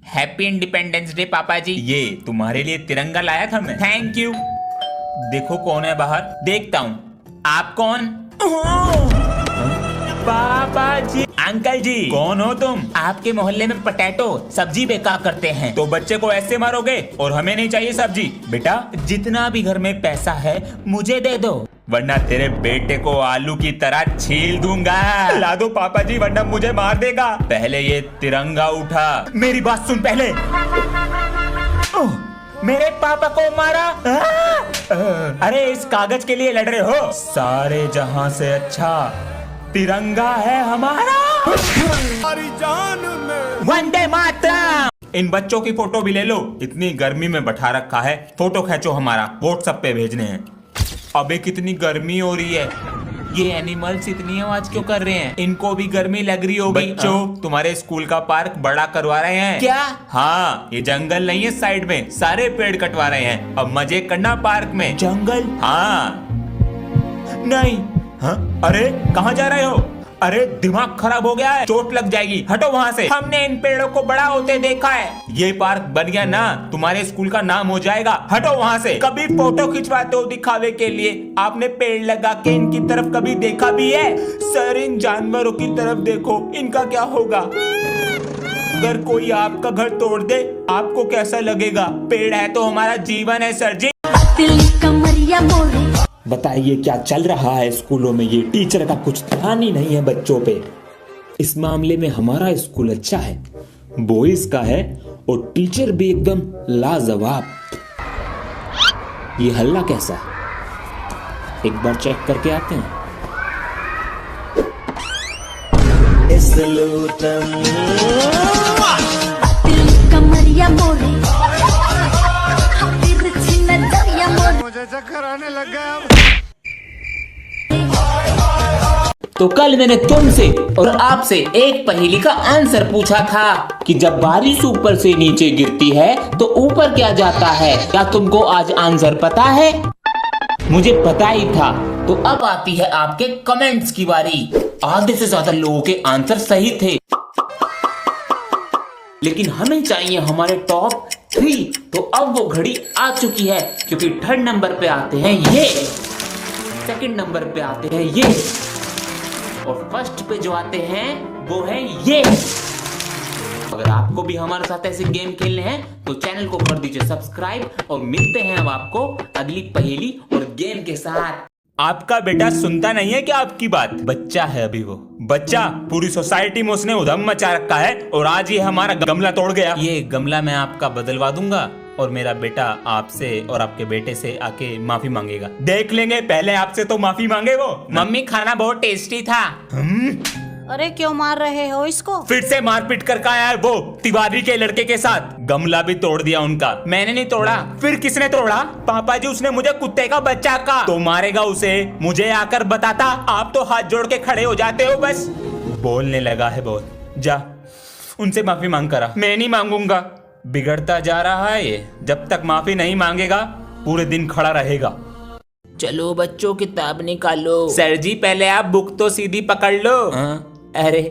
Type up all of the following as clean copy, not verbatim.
Happy independence day पापा जी। ये तुम्हारे लिए तिरंगा लाया था मैं। Thank you. देखो कौन है बाहर, देखता हूँ। आप कौन? पापा जी। अंकल जी। कौन हो तुम? आपके मोहल्ले में पटेटो सब्जी बेचा करते हैं, तो बच्चे को ऐसे मारोगे? और हमें नहीं चाहिए सब्जी। बेटा जितना भी घर में पैसा है मुझे दे दो, वरना तेरे बेटे को आलू की तरह छील दूंगा। ला दो पापा जी, वरना मुझे मार देगा। पहले ये तिरंगा उठा। मेरी बात सुन पहले। मेरे पापा को मारा। अरे इस कागज के लिए लड़ रहे हो? सारे जहां से अच्छा तिरंगा है हमारा। हमारी जान में वंदे मातरम। इन बच्चों की फोटो भी ले लो, इतनी गर्मी में बैठा रखा है। फोटो खींचो, हमारा व्हाट्सएप पे भेजने हैं। अबे कितनी गर्मी हो रही है। ये एनिमल्स इतनी आवाज क्यों कर रहे हैं? इनको भी गर्मी लग रही होगी। बच्चों तुम्हारे स्कूल का पार्क बड़ा करवा रहे हैं क्या? हाँ, ये जंगल नहीं है, साइड में सारे पेड़ कटवा रहे हैं। अब मजे करना पार्क में। जंगल? हाँ। नहीं। हाँ? अरे कहाँ जा रहे हो? अरे दिमाग खराब हो गया है, चोट लग जाएगी, हटो वहाँ से। हमने इन पेड़ों को बड़ा होते देखा है। ये पार्क बन गया ना, तुम्हारे स्कूल का नाम हो जाएगा। हटो वहाँ से। कभी फोटो खिंचवाते हो दिखावे के लिए? आपने पेड़ लगा के इनकी तरफ कभी देखा भी है? सर इन जानवरों की तरफ देखो, इनका क्या होगा? अगर कोई आपका घर तोड़ दे आपको कैसा लगेगा? पेड़ है तो हमारा जीवन है सर जी। बताइए क्या चल रहा है स्कूलों में? ये टीचर का कुछ ध्यान ही नहीं है बच्चों पे। इस मामले में हमारा स्कूल अच्छा है, बॉयज का है, और टीचर भी एकदम लाजवाब। ये हल्ला कैसा है? एक बार चेक करके आते हैं। मुझे चक्कर आने लग गया। तो कल मैंने तुमसे और आपसे एक पहेली का आंसर पूछा था कि जब बारिश ऊपर से नीचे गिरती है तो ऊपर क्या जाता है? क्या तुमको आज आंसर पता है? मुझे पता ही था। तो अब आती है आपके कमेंट्स की बारी। आधे से ज्यादा लोगों के आंसर सही थे, लेकिन हमें चाहिए हमारे टॉप 3। तो अब वो घड़ी आ चुकी है, क्योंकि 3rd नंबर पे आते हैं ये, 2nd नंबर पे आते हैं ये, और 1st पे जो आते हैं वो है ये। अगर आपको भी हमारे साथ ऐसे गेम खेलने हैं तो चैनल को कर दीजिए सब्सक्राइब, और मिलते हैं अब आपको अगली पहेली और गेम के साथ। आपका बेटा सुनता नहीं है क्या आपकी बात? बच्चा है अभी वो बच्चा, पूरी सोसाइटी में उसने उधम मचा रखा है, और आज ये हमारा गमला तोड़ गया। ये गमला मैं आपका बदलवा दूंगा, और मेरा बेटा आपसे और आपके बेटे से आके माफी मांगेगा। देख लेंगे, पहले आपसे तो माफी मांगे वो। मम्मी खाना बहुत टेस्टी था। अरे क्यों मार रहे हो इसको? फिर से मारपीट करके आया है वो तिवारी के लड़के के साथ। गमला भी तोड़ दिया उनका। मैंने नहीं तोड़ा। फिर किसने तोड़ा? पापा जी, उसने मुझे कुत्ते का बच्चा कहा। तो मारेगा उसे, मुझे आकर बताता। आप तो हाथ जोड़ के खड़े हो जाते हो बस। बोलने लगा है बहुत। जा उनसे माफी मांग करा। मैं नहीं मांगूंगा। बिगड़ता जा रहा है ये, जब तक माफी नहीं मांगेगा पूरे दिन खड़ा रहेगा। चलो बच्चों किताब निकालो। सर जी पहले आप बुक तो सीधी पकड़ लो। अरे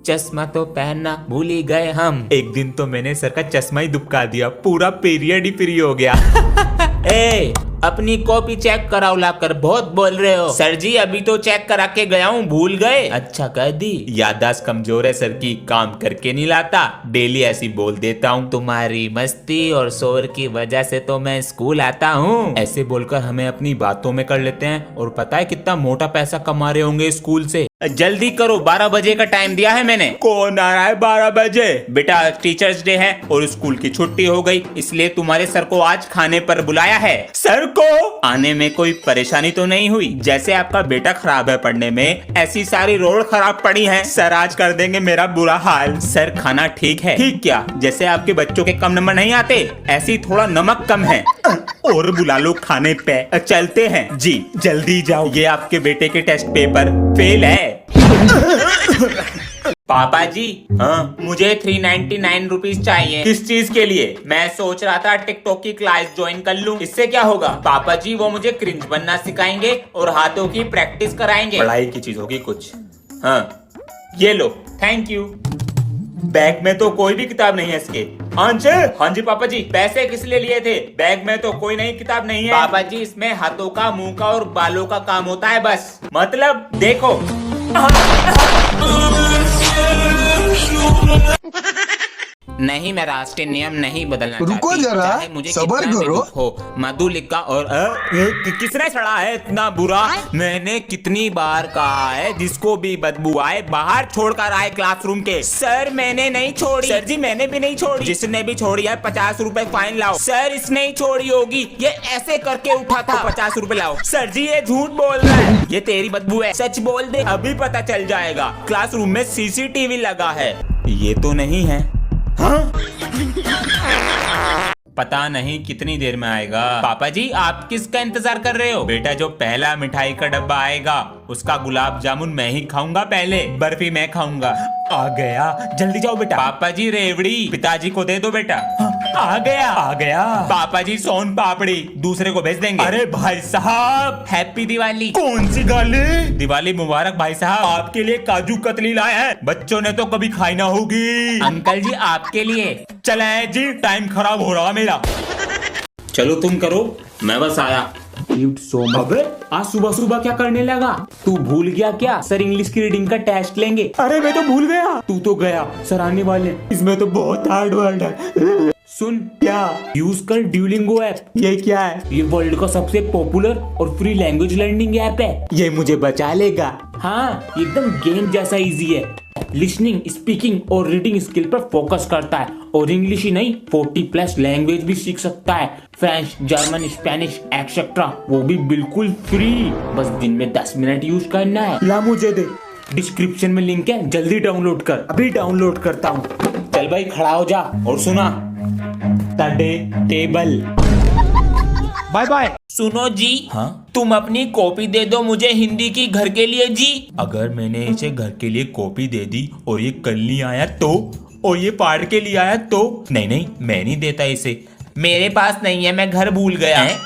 चश्मा तो पहनना भूल ही गए हम। एक दिन तो मैंने सर का चश्मा ही दुबका दिया, पूरा पीरियड ही फ्री हो गया। ए, अपनी कॉपी चेक कराओ लाकर, बहुत बोल रहे हो। सर जी अभी तो चेक करा के गया हूँ, भूल गए? अच्छा कह दी। याददाश्त कमजोर है सर की, काम करके नहीं लाता, डेली ऐसी बोल देता हूँ। तुम्हारी मस्ती और शोर की वजह से तो मैं स्कूल आता हूँ। ऐसे बोलकर हमें अपनी बातों में कर लेते हैं, और पता है कितना मोटा पैसा कमा रहे होंगे स्कूल से। जल्दी करो, 12 बजे का टाइम दिया है मैंने। कौन आ रहा है 12 बजे? बेटा टीचर्स डे है और स्कूल की छुट्टी हो गई, इसलिए तुम्हारे सर को आज खाने पर बुलाया है। सर को आने में कोई परेशानी तो नहीं हुई? जैसे आपका बेटा खराब है पढ़ने में, ऐसी सारी रोड खराब पड़ी है। सर आज कर देंगे मेरा बुरा हाल। सर खाना ठीक है? ठीक क्या? जैसे आपके बच्चों के कम नंबर नहीं आते, ऐसी थोड़ा नमक कम है। और बुला लो खाने पे। चलते हैं जी, जल्दी जाओ। ये आपके बेटे के टेस्ट पेपर फेल है। पापा जी, हाँ मुझे 399 रुपीज चाहिए। किस चीज के लिए? मैं सोच रहा था टिकटॉक की क्लास ज्वाइन कर लूं, इससे क्या होगा? पापा जी वो मुझे क्रिंज बनना सिखाएंगे और हाथों की प्रैक्टिस कराएंगे। पढ़ाई की चीज होगी कुछ। हाँ ये लो, थैंक यू। बैग में तो कोई भी किताब नहीं है इसके। अंश, हाँ जी पापा जी, पैसे किस लिए लिए थे? बैग में तो कोई नई किताब नहीं है पापा जी, इसमें हाथों का, मुंह का और बालों का काम होता है बस। मतलब देखो। नहीं, मैं राष्ट्रीय नियम नहीं बदलना रुको चाहती, जरा, चाहे मुझे सब्र कितना भी करो। दुख हो। मधुलिका और किसने चढ़ा है इतना बुरा? मैंने कितनी बार कहा है जिसको भी बदबू आए बाहर छोड़कर आए क्लासरूम के। सर मैंने नहीं छोड़ी। सर जी मैंने भी नहीं छोड़ी। जिसने भी छोड़ी है 50 रुपए फाइन लाओ। सर इसने ही छोड़ी होगी, ये ऐसे करके उठा था। 50 रुपए लाओ। सर जी ये झूठ बोल रहा है, ये तेरी बदबू है, सच बोल दे, अभी पता चल जाएगा। क्लासरूम में सीसीटीवी लगा है। ये तो नहीं है। हाँ? पता नहीं कितनी देर में आएगा। पापा जी आप किसका इंतजार कर रहे हो? बेटा जो पहला मिठाई का डब्बा आएगा उसका गुलाब जामुन मैं ही खाऊंगा, पहले बर्फी मैं खाऊंगा। आ गया, जल्दी जाओ बेटा। पापा जी रेवड़ी पिताजी को दे दो बेटा। हाँ, आ गया आ गया। पापा जी सोन पापड़ी दूसरे को भेज देंगे। अरे भाई साहब हैप्पी दिवाली। कौन सी गाली? दिवाली मुबारक भाई साहब। आपके लिए काजू कतली लाए हैं, बच्चों ने तो कभी खाई ना होगी। अंकल जी आपके लिए। चले जी, टाइम खराब हो रहा मेरा। चलो तुम करो, मैं बस आया। अबे आज सुबह सुबह क्या करने लगा? तू भूल गया क्या? सर इंग्लिश की रीडिंग का टेस्ट लेंगे। अरे मैं तो भूल गया। तू तो गया, सर आने वाले, इसमें तो बहुत हार्ड वर्ड है। सुन, क्या यूज कर ड्यूलिंगो ऐप। ये क्या है? ये वर्ल्ड का सबसे पॉपुलर और फ्री लैंग्वेज लर्निंग ऐप है। ये मुझे बचा लेगा। हाँ एकदम गेम जैसा इजी है। लिसनिंग, स्पीकिंग और रीडिंग स्किल पर फोकस करता है और इंग्लिश ही नहीं 40+ लैंग्वेज भी सीख सकता है। फ्रेंच, जर्मन, स्पेनिश एक्सेट्रा, वो भी बिल्कुल फ्री। बस दिन में 10 मिनट यूज करना है। ला मुझे दे। डिस्क्रिप्शन में लिंक है, जल्दी डाउनलोड कर। अभी डाउनलोड करता हूँ। चल भाई खड़ा हो जा और सुना। तड़े टेबल। Bye bye. सुनो जी। हाँ? तुम अपनी कॉपी दे दो मुझे हिंदी की घर के लिए जी। अगर मैंने इसे घर के लिए कॉपी दे दी और ये कल नहीं आया तो, और ये पाड़ के लिए आया तो? नहीं नहीं मैं नहीं देता इसे, मेरे पास नहीं है, मैं घर भूल गया है।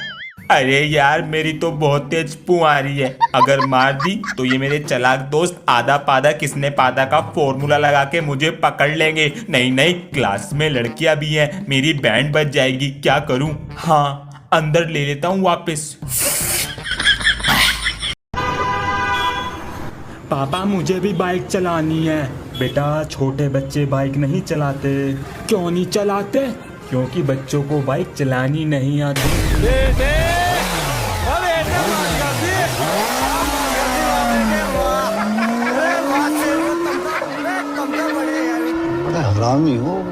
अरे यार मेरी तो बहुत तेज पू आ रही है, अगर मार दी तो ये मेरे चालाक दोस्त आधा पादा किसने पादा का फॉर्मूला लगा के मुझे पकड़ लेंगे। नहीं नहीं क्लास में लड़कियां भी हैं, मेरी बैंड बज जाएगी, क्या करूं? हाँ अंदर ले लेता हूँ वापस। पापा मुझे भी बाइक चलानी है। बेटा छोटे बच्चे बाइक नहीं चलाते। क्यों नहीं चलाते? क्योंकि बच्चों को बाइक चलानी नहीं आती। बड़ा हरामी हो।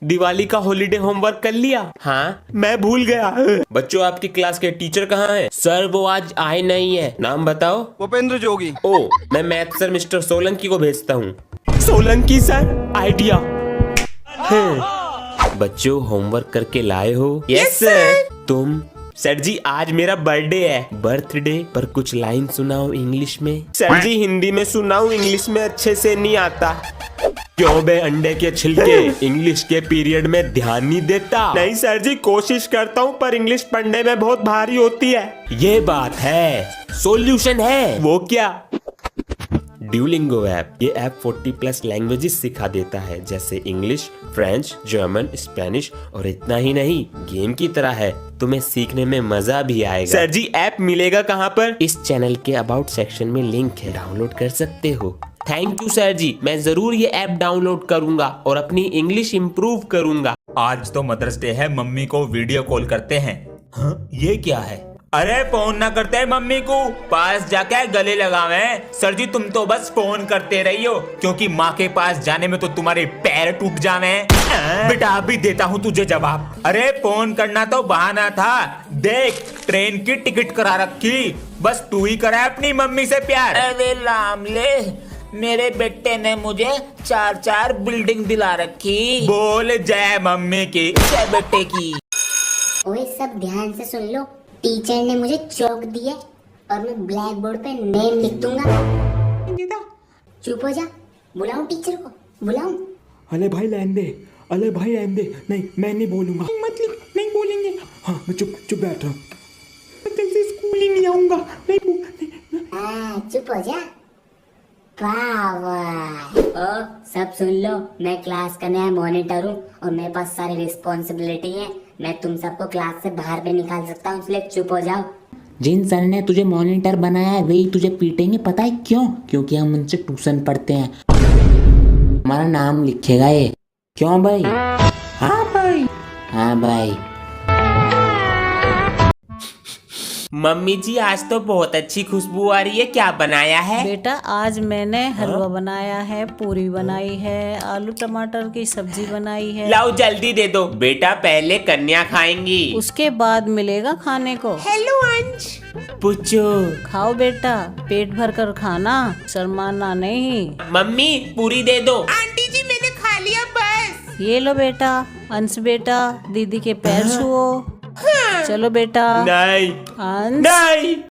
दिवाली का हॉलीडे होमवर्क कर लिया? हाँ मैं भूल गया। बच्चों आपकी क्लास के टीचर कहाँ हैं? सर वो आज आए नहीं है। नाम बताओ। भूपेंद्र जोगी। ओ मैं मैथ सर मिस्टर सोलंकी को भेजता हूँ। Solanki sir idea. बच्चों होमवर्क करके लाए हो? Yes sir. तुम? सर जी आज मेरा बर्थडे है। बर्थडे पर कुछ लाइन सुनाओ इंग्लिश में। सर जी हिंदी में सुनाओ, इंग्लिश में अच्छे से नहीं आता। क्यों बे अंडे के छिलके, इंग्लिश के पीरियड में ध्यान नहीं देता? नहीं सर जी कोशिश करता हूँ पर इंग्लिश पढ़ने में बहुत भारी होती है। ये बात है, सॉल्यूशन है। वो क्या? Duolingo app. ये ऐप 40+ लैंग्वेजेस सिखा देता है, जैसे इंग्लिश, फ्रेंच, जर्मन, स्पेनिश, और इतना ही नहीं गेम की तरह है, तुम्हें सीखने में मजा भी आएगा। सर जी ऐप मिलेगा कहाँ पर? इस चैनल के अबाउट सेक्शन में लिंक है, डाउनलोड कर सकते हो। थैंक यू सर जी, मैं जरूर ये ऐप डाउनलोड करूंगा और अपनी इंग्लिश इंप्रूव करूंगा। आज तो मदर्स डे है, मम्मी को वीडियो कॉल करते हैं। हाँ? ये क्या है? अरे फोन ना करते हैं मम्मी को, पास जाके गले लगावे। सर जी तुम तो बस फोन करते रही हो, क्योंकि माँ के पास जाने में तो तुम्हारे पैर टूट जावे। बेटा अभी देता हूँ तुझे जवाब। अरे फोन करना तो बहाना था, देख ट्रेन की टिकट करा रखी, बस तू ही करा अपनी मम्मी से प्यार। अरे लामले, मेरे बेटे ने मुझे 4 बिल्डिंग दिला रखी। बोल जय मम्मी की, जय बेटे की। ओए सब ध्यान से सुन लो, टीचर ने मुझे चौक दिया और मैं ब्लैक बोर्ड पे नेम लिख दूंगा। चुप हो जा, बुलाऊं टीचर को, बुलाऊं? अले भाई रहने दे, अले भाई रहने दे। नहीं मैं नहीं बोलूंगा। मतलब नहीं बोलेंगे। हाँ मैं चुप बैठ रहा हूँ। मैं कल से स्कूल ही नहीं आऊंगा। नहीं हाँ चुप हो जा। पावर। ओ सब सुन लो, मैं क्लास का नया मॉनिटर हूँ और मेरे पास सारी रिस्पॉन्सिबिलिटी है। मैं तुम सबको क्लास से बाहर भी निकाल सकता हूँ, इसलिए चुप हो जाओ। जिन सर ने तुझे मॉनिटर बनाया है वही तुझे पीटेंगे, पता है क्यों? क्योंकि हम उनसे ट्यूशन पढ़ते हैं। हमारा नाम लिखेगा ये। क्यों भाई? हाँ भाई, हाँ भाई। मम्मी जी आज तो बहुत अच्छी खुशबू आ रही है, क्या बनाया है? बेटा आज मैंने हलवा बनाया है, पूरी बनाई है, आलू टमाटर की सब्जी बनाई है। लाओ जल्दी दे दो बेटा, पहले कन्या खाएंगी। उसके बाद मिलेगा खाने को। हेलो अंश। पूछो। खाओ बेटा, पेट भर कर खाना, शर्माना नहीं। मम्मी पूरी दे दो। आंटी जी मैंने खा लिया बस। ये लो बेटा, अंश बेटा, दीदी के पैर छुओ। चलो बेटा। नहीं अंश नहीं।